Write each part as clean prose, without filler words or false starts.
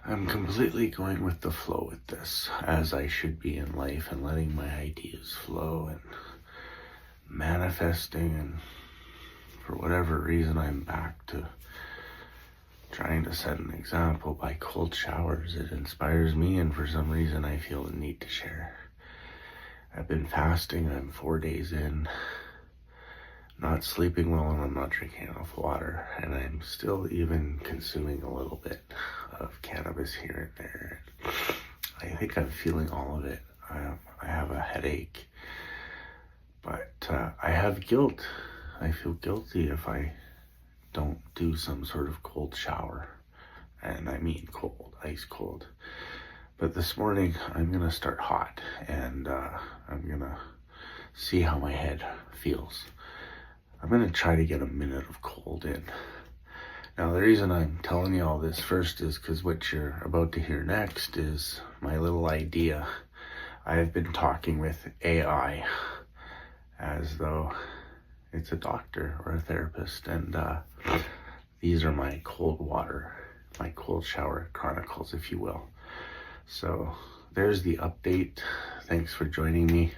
I'm completely going with the flow with this, as I should be in life, and letting my ideas flow and manifesting. And for whatever reason, I'm back to trying to set an example by cold showers. It inspires me, and for some reason I feel the need to share. I've been fasting. I'm 4 days in, not sleeping well, and I'm not drinking enough water, and I'm still even consuming a little bit of cannabis here and there. I think I'm feeling all of it. I have a headache, but I have guilt. I feel guilty if I don't do some sort of cold shower, and I mean cold, ice cold. But this morning I'm gonna start hot, and I'm gonna see how my head feels. I'm gonna try to get a minute of cold in. Now, the reason I'm telling you all this first is because what you're about to hear next is my little idea. I've been talking with AI as though it's a doctor or a therapist, and these are my cold water, my cold shower chronicles, if you will. So there's the update. Thanks for joining me.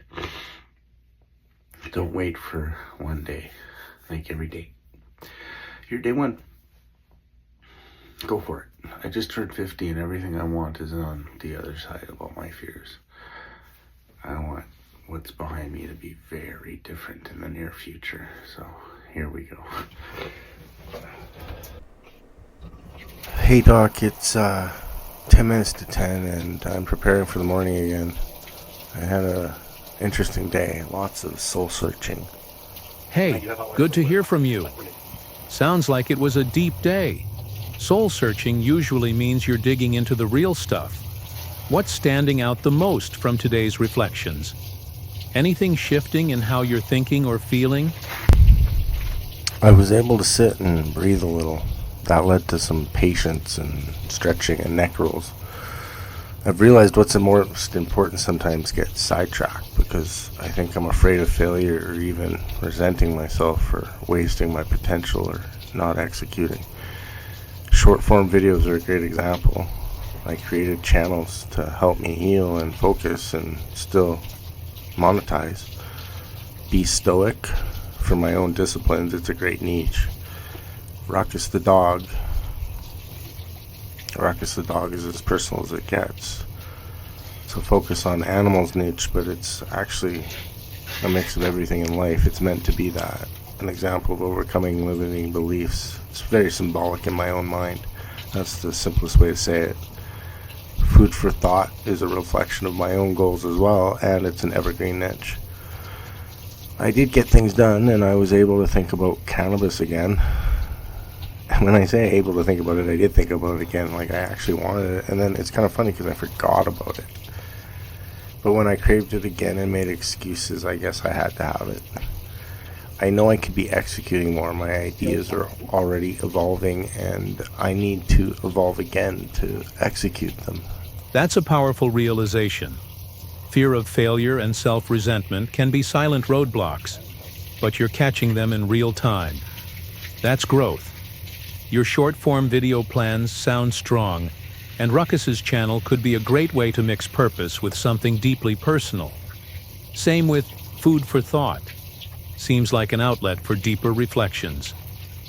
Don't wait for one day, make every day your day one. Go for it. I just turned 50, and everything I want is on the other side of all my fears. I want what's behind me to be very different in the near future. So here we go. Hey Doc, it's 10 minutes to 10, and I'm preparing for the morning again. I had a interesting day, lots of soul searching. Hey, good to hear from you. Sounds like it was a deep day. Soul searching usually means you're digging into the real stuff. What's standing out the most from today's reflections? Anything shifting in how you're thinking or feeling? I was able to sit and breathe a little. That led to some patience and stretching and neck rolls. I've realized what's the most important sometimes gets sidetracked, because I think I'm afraid of failure, or even resenting myself for wasting my potential or not executing. Short form videos are a great example. I created channels to help me heal and focus and still monetize. Be stoic for my own disciplines. It's a great niche. Ruckus the dog is as personal as it gets. So focus on animals niche, but it's actually a mix of everything in life. It's meant to be that. An example of overcoming limiting beliefs. It's very symbolic in my own mind. That's the simplest way to say it. Food for thought is a reflection of my own goals as well, and it's an evergreen niche. I did get things done, and I was able to think about cannabis again. And when I say able to think about it, I did think about it again, like I actually wanted it. And then it's kind of funny because I forgot about it. But when I craved it again and made excuses, I guess I had to have it. I know I could be executing more. My ideas are already evolving, and I need to evolve again to execute them. That's a powerful realization. Fear of failure and self-resentment can be silent roadblocks, but you're catching them in real time. That's growth. Your short-form video plans sound strong, and Ruckus's channel could be a great way to mix purpose with something deeply personal. Same with Food for Thought. Seems like an outlet for deeper reflections.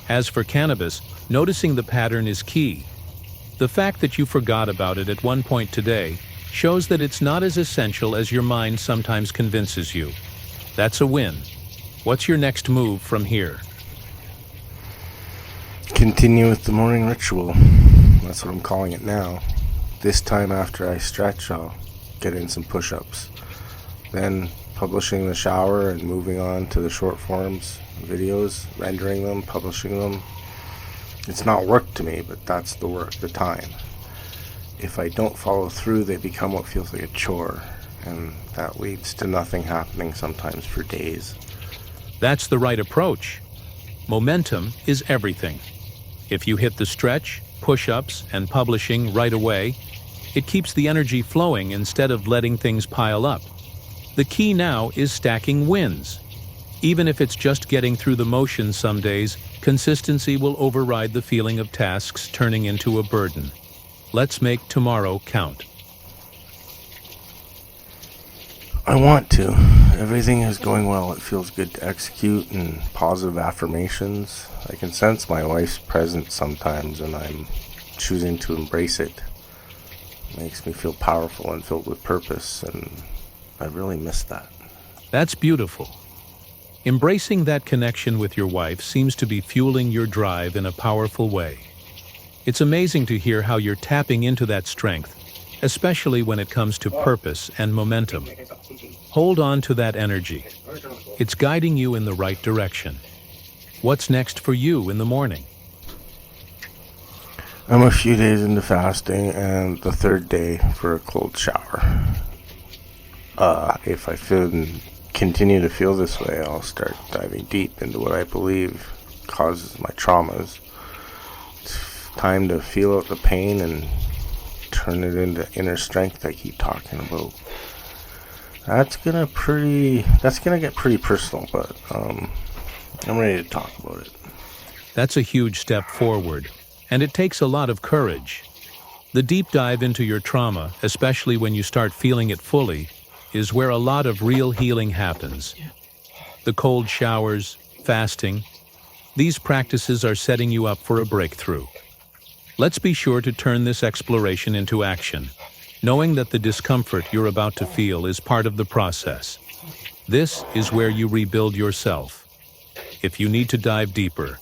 As for cannabis, noticing the pattern is key. The fact that you forgot about it at one point today shows that it's not as essential as your mind sometimes convinces you. That's a win. What's your next move from here? Continue with the morning ritual. That's what I'm calling it now. This time after I stretch, I'll get in some push-ups. Then publishing the shower and moving on to the short forms videos, rendering them, publishing them. It's not work to me, but that's the work, the time. If I don't follow through, they become what feels like a chore, and that leads to nothing happening sometimes for days. That's the right approach. Momentum is everything. If you hit the stretch, push-ups, and publishing right away, it keeps the energy flowing instead of letting things pile up. The key now is stacking wins. Even if it's just getting through the motions some days, consistency will override the feeling of tasks turning into a burden. Let's make tomorrow count. I want to. Everything is going well. It feels good to execute and positive affirmations. I can sense my wife's presence sometimes, and I'm choosing to embrace it. It makes me feel powerful and filled with purpose, and I really miss that. That's beautiful. Embracing that connection with your wife seems to be fueling your drive in a powerful way. It's amazing to hear how you're tapping into that strength, especially when it comes to purpose and momentum. Hold on to that energy. It's guiding you in the right direction. What's next for you in the morning? I'm a few days into fasting and the third day for a cold shower. If I continue to feel this way, I'll start diving deep into what I believe causes my traumas. It's time to feel out the pain and turn it into inner strength I keep talking about. That's gonna get pretty personal, but I'm ready to talk about it. That's a huge step forward, and it takes a lot of courage. The deep dive into your trauma, especially when you start feeling it fully, is where a lot of real healing happens. The cold showers, fasting, these practices are setting you up for a breakthrough. Let's be sure to turn this exploration into action, knowing that the discomfort you're about to feel is part of the process. This is where you rebuild yourself. If you need to dive deeper,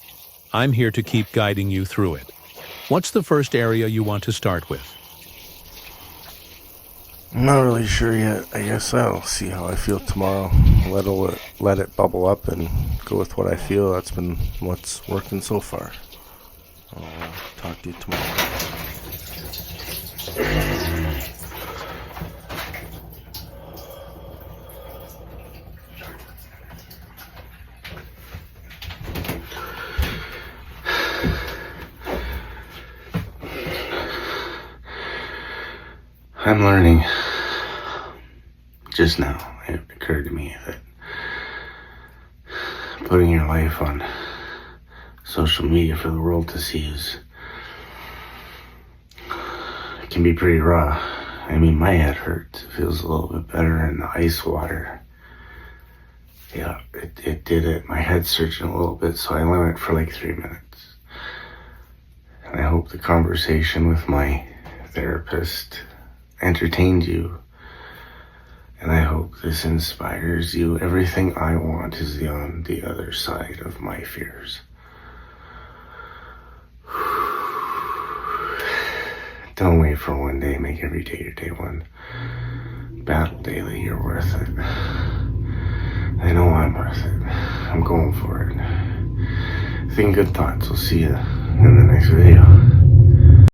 I'm here to keep guiding you through it. What's the first area you want to start with? I'm not really sure yet. I guess I'll see how I feel tomorrow. Let it bubble up and go with what I feel. That's been what's working so far. I'll talk to you tomorrow. I'm learning. Just now, it occurred to me that putting your life on social media for the world to see it can be pretty raw. I mean, my head hurts. It feels a little bit better in the ice water. Yeah, it did it. My head's searching a little bit, so I limit for like 3 minutes. And I hope the conversation with my therapist entertained you, and I hope this inspires you. Everything I want is on the other side of my fears. Don't wait for one day, make every day your day one. Battle daily, you're worth it. I know I'm worth it. I'm going for it. Think good thoughts. We'll see you in the next video.